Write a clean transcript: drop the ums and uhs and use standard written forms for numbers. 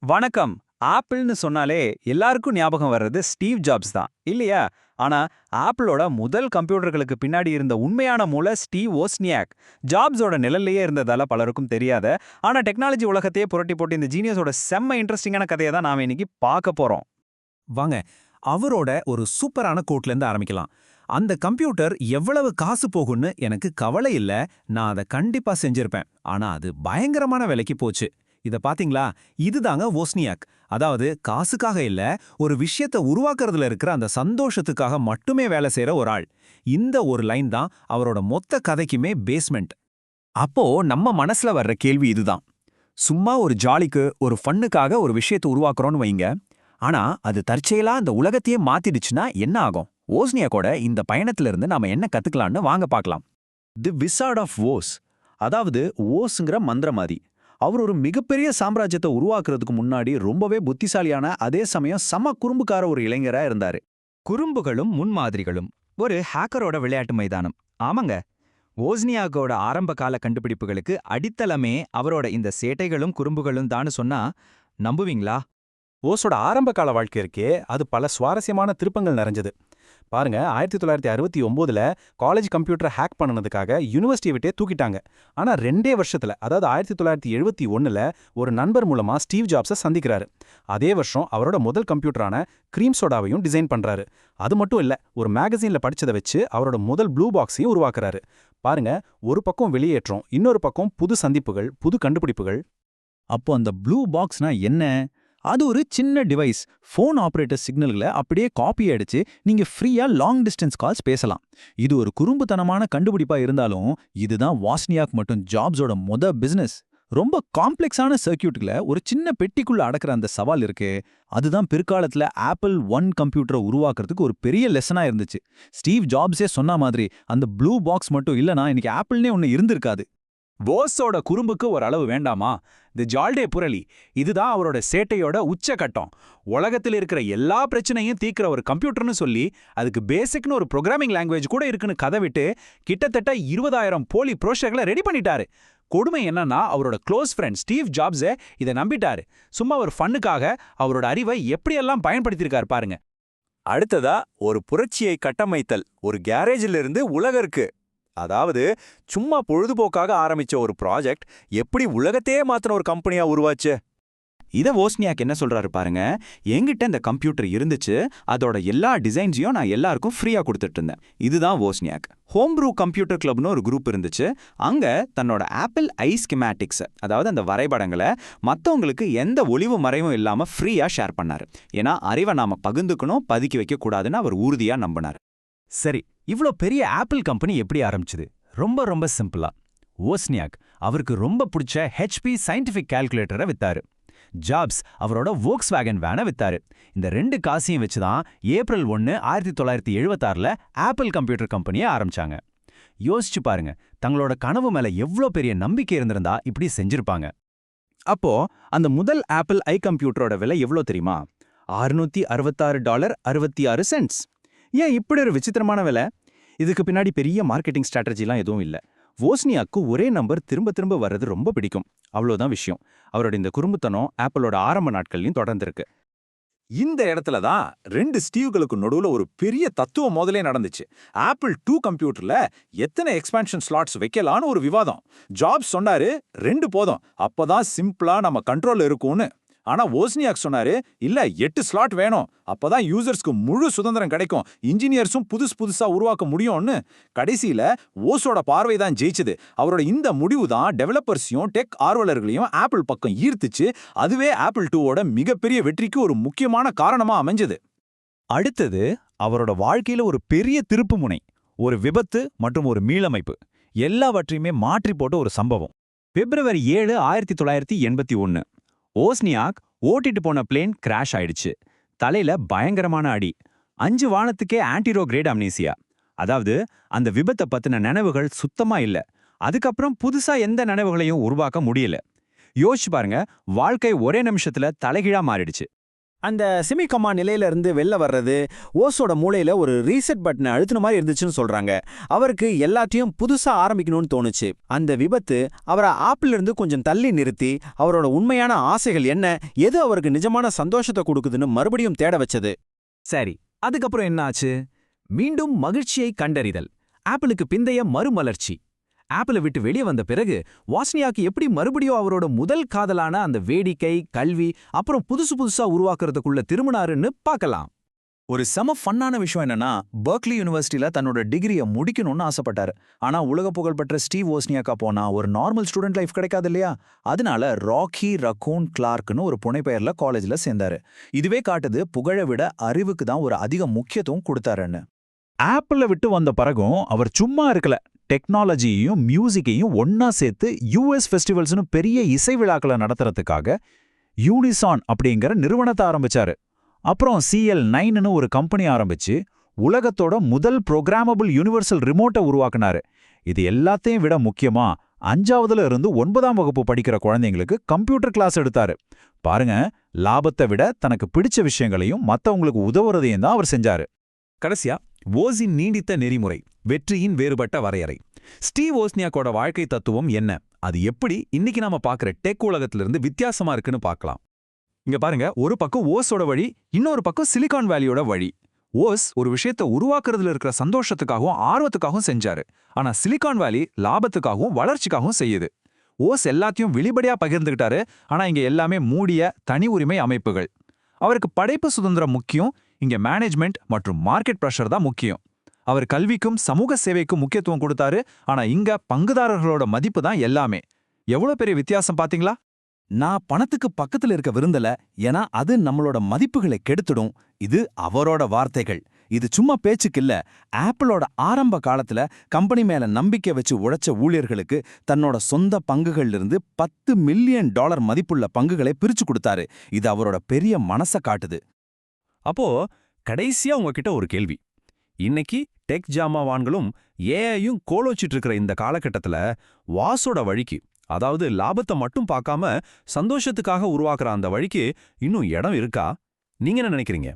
வணக்கம். ஆப்பிள்னு சொன்னாலே எல்லாருக்கும் ஞாபகம் வர்றது ஸ்டீவ் ஜாப்ஸ் தான் இல்லையா? ஆனா ஆப்பிளோட முதல் கம்ப்யூட்டர்களுக்கு பின்னாடி இருந்த உண்மையான மூளை ஸ்டீவ் ஓஸ்னியாக். ஜாப்ஸோட நிழல்லையே இருந்ததால பலருக்கும் தெரியாத, ஆனா டெக்னாலஜி உலகத்தையே புரட்டி போட்டு இந்த ஜீனியஸோட செம்ம இன்ட்ரெஸ்டிங்கான கதையை தான் நாம இன்னைக்கு பார்க்க போறோம். வாங்க, அவரோட ஒரு சூப்பரான கோட்ல இருந்து ஆரம்பிக்கலாம். அந்த கம்ப்யூட்டர் எவ்வளவு காசு போகும்னு எனக்கு கவலை இல்ல, நான் அதை கண்டிப்பா செஞ்சிருப்பேன். ஆனா அது பயங்கரமான விலைக்கு போச்சு. இத பாத்தீங்களா? இதுதாங்க வோஸ்னியாக். அதாவது காசுக்காக இல்ல, ஒரு விஷயத்த உருவாக்குறதுல இருக்கிற அந்த சந்தோஷத்துக்காக மட்டுமே வேலை செய்யற ஒரு ஆள். இந்த ஒரு லைன் தான் அவரோட மொத்த கதைக்குமே பேஸ்மெண்ட். அப்போ நம்ம மனசுல வர்ற கேள்வி இதுதான். சும்மா ஒரு ஜாலிக்கு, ஒரு ஃபன்னுக்காக ஒரு விஷயத்தை உருவாக்குறோம்னு வைங்க. ஆனா அது தற்செயலா அந்த உலகத்தையே மாத்திடுச்சுன்னா என்ன ஆகும்? ஓஸ்னியாக்கோட இந்த பயணத்துல இருந்து நாம என்ன கத்துக்கலாம்னு வாங்க பார்க்கலாம். தி விசார்ட் ஆஃப் ஓஸ், அதாவது ஓஸ்ங்கிற மந்திரமாதி. அவர் ஒரு மிகப்பெரிய சாம்ராஜ்யத்தை உருவாக்குறதுக்கு முன்னாடி ரொம்பவே புத்திசாலியான, அதே சமயம் சம குறும்புக்கார ஒரு இளைஞரா இருந்தாரு. குறும்புகளும் முன்மாதிரிகளும். ஒரு ஹேக்கரோட விளையாட்டு மைதானம். ஆமாங்க. ஓஸ்னியாக்கோட ஆரம்ப கால கண்டுபிடிப்புகளுக்கு அடித்தளமே அவரோட இந்த சேட்டைகளும் குறும்புகளும் தான்னு சொன்னா நம்புவீங்களா? ஓஸோட ஆரம்ப கால வாழ்க்கை இருக்கே, அது பல சுவாரஸ்யமான திருப்பங்கள் நிறைஞ்சது. பாருங்க, 1969ல காலேஜ் கம்ப்யூட்டரை ஹேக் பண்ணனதுக்காக யூனிவர்சிட்டியை விட்டே தூக்கிட்டாங்க. ஆனா 2 வருஷத்துல, அதாவது 1971ல ஒரு நண்பர் மூலமா ஸ்டீவ் ஜாப்ஸை சந்திக்கிறாரு. அதே வருஷம் அவரோட முதல் கம்ப்யூட்டரான கிரீம் சோடாவையும் டிசைன் பண்றாரு. அது மட்டும் இல்ல, ஒரு மேகசின்ல படிச்சதை வச்சு அவரோட முதல் ப்ளூ பாக்ஸையும் உருவாக்குறாரு. பாருங்க, ஒரு பக்கம் வெளியேற்றம், இன்னொரு பக்கம் புது சந்திப்புகள், புது கண்டுபிடிப்புகள். அப்போ அந்த ப்ளூ பாக்ஸ்னா என்ன? அது ஒரு சின்ன டிவைஸ். ஃபோன் ஆபரேட்டர் சிக்னல்களை அப்படியே காப்பி அடிச்சு நீங்க ஃப்ரீயா லாங் டிஸ்டன்ஸ் கால்ஸ் பேசலாம். இது ஒரு குறும்புத்தனமான கண்டுபிடிப்பா இருந்தாலும், இதுதான் வாஸ்னியாக் மற்றும் ஜாப்ஸோட பிசினஸ். ரொம்ப காம்ப்ளெக்ஸான சர்க்கியூட்களை ஒரு சின்ன பெட்டிக்குள்ள அடக்குற அந்த சவால் இருக்கு. அதுதான் பிற்காலத்துல ஆப்பிள் ஒன் கம்ப்யூட்டரை உருவாக்குறதுக்கு ஒரு பெரிய லெசனா இருந்துச்சு. ஸ்டீவ் ஜாப்ஸே சொன்ன மாதிரி, அந்த ப்ளூ பாக்ஸ் மட்டும் இல்லனா இன்னைக்கு ஆப்பிள்னே ஒன்னு இருந்திருக்காது. போஸோட குறும்புக்கு ஒரு அளவு வேண்டாமா? தி ஜால்டே புரளி, இதுதான் அவரோட சேட்டையோட உச்சகட்டம். உலகத்தில் இருக்கிற எல்லா பிரச்சனையும் தீக்கிற ஒரு கம்ப்யூட்டர்னு சொல்லி, அதுக்கு பேசிக்னு ஒரு ப்ரோக்ராமிங் லாங்குவேஜ் கூட இருக்குன்னு கதை விட்டு, கிட்டத்தட்ட 20,000 போலி ப்ரோஜெக்ட்களை ரெடி பண்ணிட்டாரு. கொடுமை என்னன்னா, அவரோட க்ளோஸ் ஃப்ரெண்ட் ஸ்டீவ் ஜாப்ஸே இதை நம்பிட்டாரு. சும்மா ஒரு ஃபன்னுக்காக அவரோட அறிவை எப்படியெல்லாம் பயன்படுத்தியிருக்காரு பாருங்க. அடுத்ததா ஒரு புரட்சியை கட்டமைத்தல், ஒரு கேரேஜில் இருந்து உலகிற்கு. அதாவது சும்மா பொழுதுபோக்காக ஆரம்பிச்ச ஒரு ப்ராஜெக்ட் எப்படி உலகத்தையே மாத்தின ஒரு கம்பெனியா உருவாச்சு. இத ஓஸ்னியாக் என்ன சொல்றாரு பாருங்க. என்கிட்ட இந்த கம்ப்யூட்டர் இருந்துச்சு, அதோட எல்லா டிசைன்ஸையும் நான் எல்லாருக்கும் ஃப்ரீயா கொடுத்துட்டு இருந்தேன். இதுதான் ஓஸ்னியாக். ஹோம் ப்ரூ கம்ப்யூட்டர் கிளப்னு ஒரு குரூப் இருந்துச்சு. அங்க தன்னோட ஆப்பிள் ஐ ஸ்கிமேட்டிக்ஸ், அதாவது அந்த வரைபடங்களை மற்றவங்களுக்கு எந்த ஒளிவு மறைவும் இல்லாம ஃப்ரீயா ஷேர் பண்ணாரு. ஏன்னா அறிவை நாம பகிர்ந்துக்கணும், பதுக்கி வைக்க கூடாதுன்னு அவர் உறுதியா நம்பினார். சரி, இவ்ளோ பெரிய ஆப்பிள் கம்பெனி எப்படி ஆரம்பிச்சது? ரொம்ப ரொம்ப சிம்பிளா. ஓஸ்னியாக் அவருக்கு ரொம்ப பிடிச்ச HP சயின்டிஃபிக் கால்குலேட்டரை வித்தாரு. ஜாப்ஸ் அவரோட வோக்ஸ்வேகன் வேனை வித்தாரு. இந்த 2 காசையும் வச்சுதான் ஏப்ரல் 1, 1976ல ஆப்பிள் கம்ப்யூட்டர் கம்பெனியை ஆரம்பிச்சாங்க. யோசிச்சு பாருங்க, தங்களோட கனவு மேல எவ்ளோ பெரிய நம்பிக்கை இருந்திருந்தா இப்படி செஞ்சிருப்பாங்க. அப்போ அந்த முதல் ஆப்பிள் ஐ கம்ப்யூட்டரோட விலை எவ்வளோ தெரியுமா? $666.66. ஏன் இப்படி ஒரு விசித்திரமான விலை? இதுக்கு பின்னாடி பெரிய மார்க்கெட்டிங் ஸ்ட்ராட்டஜிலாம் எதுவும் இல்ல. வோஸ்னியாக்கு ஒரே நம்பர் திரும்ப திரும்ப வர்றது ரொம்ப பிடிக்கும். அவ்வளோதான் விஷயம். அவரோட இந்த குறும்புத்தனம் ஆப்பிளோட ஆரம்ப நாட்கள்லையும் தொடர்ந்துருக்கு. இந்த இடத்துல தான் 2 ஸ்டீவ்களுக்கு நடுவுல ஒரு பெரிய தத்துவ மோதலே நடந்துச்சு. ஆப்பிள் 2 கம்ப்யூட்டர்ல எத்தனை எக்ஸ்பான்ஷன் ஸ்லாட்ஸ் வைக்கலான்னு ஒரு விவாதம். ஜாப்ஸ் சொன்னாரு 2 போதும், அப்பதான் சிம்பிளா நம்ம கண்ட்ரோல்ல இருக்கும்னு. ஆனா ஓஸ்னியாக் சொன்னாரு, இல்ல 8 ஸ்லாட் வேணும், அப்பதான் யூசர்ஸ்க்கு முழு சுதந்திரம் கிடைக்கும், இன்ஜினியர்ஸும் புதுசா உருவாக்க முடியும்னு. கடைசியில ஓஸோட பார்வை தான் ஜெயிச்சது. அவரோட இந்த முடிவு தான் டெவலப்பர்ஸையும் டெக் ஆர்வலர்களையும் ஆப்பிள் பக்கம் ஈர்த்துச்சு. அதுவே ஆப்பிள் 2வோட மிகப்பெரிய வெற்றிக்கு ஒரு முக்கியமான காரணமா அமைஞ்சது. அடுத்தது அவரோட வாழ்க்கையில ஒரு பெரிய திருப்புமுனை, ஒரு விபத்து மற்றும் ஒரு மீளமைப்பு, எல்லாவற்றையுமே மாற்றி போட்ட ஒரு சம்பவம். பிப்ரவரி 7, 1981. ஓஸ்னியாக் ஓட்டிட்டு போன பிளேன் கிராஷ் ஆயிடுச்சு. தலையில பயங்கரமான அடி. 5 வானத்துக்கே ஆன்டிரோகிரேட் அம்னீசியா. அதாவது அந்த விபத்தை பத்தின நினைவுகள் சுத்தமா இல்ல. அதுக்கப்புறம் புதுசா எந்த நினைவுகளையும் உருவாக்க முடியல. யோசிச்சு பாருங்க, வாழ்க்கை ஒரே நிமிஷத்துல தலைகீழா மாறிடுச்சு. அந்த செமிகமா நிலையில இருந்து வெளில வர்றது ஓஸோட மூளையில ஒரு ரீசெட் பட்டனை அழுத்தின மாதிரி இருந்துச்சுன்னு சொல்றாங்க. அவருக்கு எல்லாத்தையும் புதுசா ஆரம்பிக்கணும்னு தோணுச்சு. அந்த விபத்து அவரை ஆப்பிள் இருந்து கொஞ்சம் தள்ளி நிறுத்தி அவரோட உண்மையான ஆசைகள் என்ன, எது அவருக்கு நிஜமான சந்தோஷத்தை கொடுக்குதுன்னு மறுபடியும் தேட வச்சது. சரி, அதுக்கப்புறம் என்ன ஆச்சு? மீண்டும் மகிழ்ச்சியை கண்டறிதல். ஆப்பிளுக்கு பிந்தைய மறுமலர்ச்சி. ஆப்பிளை விட்டு வெளியே வந்த பிறகு வாஸ்னியாக்கு எப்படி மறுபடியும் அவரோட முதல் காதலான அந்த வேடிக்கை, கல்வி, அப்புறம் புதுசா உருவாக்குறதுக்குள்ள திரும்பினாருன்னு பார்க்கலாம். ஒரு செம ஃபன்னான விஷயம் என்னன்னா, பெர்க்லி யூனிவர்சிட்டியில தன்னோட டிகிரியை முடிக்கணும்னு ஆசைப்பட்டாரு. ஆனா உலக புகழ்பெற்ற ஸ்டீவ் ஓஸ்னியாக்கா போனா ஒரு நார்மல் ஸ்டூடெண்ட் லைஃப் கிடைக்காது இல்லையா? அதனால ராக்கி ரக்கூன் கிளார்க்னு ஒரு புனைப்பெயர்ல காலேஜ்ல சேர்ந்தாரு. இதுவே காட்டுது புகழை விட அறிவுக்கு தான் ஒரு அதிக முக்கியத்துவம் கொடுத்தாருன்னு. ஆப்பிள விட்டு வந்த பிறகும் அவர் சும்மா இருக்கல. டெக்னாலஜியையும் மியூசிக்கையும் ஒன்னா சேர்த்து யூஎஸ் ஃபெஸ்டிவல்ஸ்னு பெரிய இசை விழாக்களை நடத்துறதுக்காக யூனிசான் அப்படிங்கிற நிறுவனத்தை ஆரம்பிச்சாரு. அப்புறம் CL9ன்னு ஒரு கம்பெனி ஆரம்பிச்சு உலகத்தோட முதல் ப்ரோக்ராமபிள் யூனிவர்சல் ரிமோட்டை உருவாக்குனாரு. இது எல்லாத்தையும் விட முக்கியமா 5ஆவதுல இருந்து 9ஆம் வகுப்பு படிக்கிற குழந்தைங்களுக்கு கம்ப்யூட்டர் கிளாஸ் எடுத்தாரு. பாருங்க, லாபத்தை விட தனக்கு பிடிச்ச விஷயங்களையும் மத்தவங்களுக்கு உதவுறதையும் தான் அவர் செஞ்சாரு. கடைசியா, ஓஸின் நீடித்த நெறிமுறை, வெற்றியின் வேறுபட்ட வரையறை. ஸ்டீவ் ஓஸ்னியாக்கோட வாழ்க்கை தத்துவம் என்ன? அது எப்படி இன்னைக்கு நாம பார்க்குற டெக் உலகத்திலிருந்து வித்தியாசமா இருக்குன்னு பார்க்கலாம். இங்க பாருங்க, ஒரு பக்கம் ஓஸோட வழி, இன்னொரு பக்கம் சிலிகான் வேலியோட வழி. ஓஸ் ஒரு விஷயத்தை உருவாக்குறதுல இருக்கிற சந்தோஷத்துக்காகவும் ஆர்வத்துக்காகவும் செஞ்சாரு. ஆனா சிலிகான் வேலி லாபத்துக்காகவும் வளர்ச்சிக்காகவும் செய்யுது. ஓஸ் எல்லாத்தையும் வெளிப்படையா பகிர்ந்துகிட்டாரு. ஆனா இங்க எல்லாமே மூடிய தனி உரிமை அமைப்புகள். அவருக்கு படைப்பு சுதந்திரம் முக்கியம், இங்க மேனேஜ்மெண்ட் மற்றும் மார்க்கெட் பிரஷர் தான் முக்கியம். அவர் கல்விக்கும் சமூக சேவைக்கும் முக்கியத்துவம் கொடுத்தாரு. ஆனா இங்க பங்குதாரர்களோட மதிப்பு தான் எல்லாமே. எவ்வளவு பெரிய வித்தியாசம் பாத்தீங்களா? நான் பணத்துக்கு பக்கத்துல இருக்க விரும்பல, ஏன்னா அது நம்மளோட மதிப்புகளை கெடுத்துடும். இது அவரோட வார்த்தைகள். இது சும்மா பேச்சுக்கு இல்ல. ஆப்பிளோட ஆரம்ப காலத்துல கம்பெனி மேல நம்பிக்கை வச்சு உழைச்ச ஊழியர்களுக்கு தன்னோட சொந்த பங்குகள்ல இருந்து $10 மில்லியன் மதிப்புள்ள பங்குகளை பிரிச்சு கொடுத்தாரு. இது அவரோட பெரிய மனசை காட்டுது. அப்போ கடைசியா உங்ககிட்ட ஒரு கேள்வி. இன்னைக்கு டெக் ஜாமாவான்களும் ஏஐயும் கோலோச்சிட்டு இருக்கிற இந்த காலகட்டத்துல வாஸோட வழிக்கு, அதாவது லாபத்தை மட்டும் பார்க்காம சந்தோஷத்துக்காக உருவாக்குற அந்த வழிக்கு இன்னும் இடம் இருக்கா? நீங்க என்ன நினைக்கிறீங்க?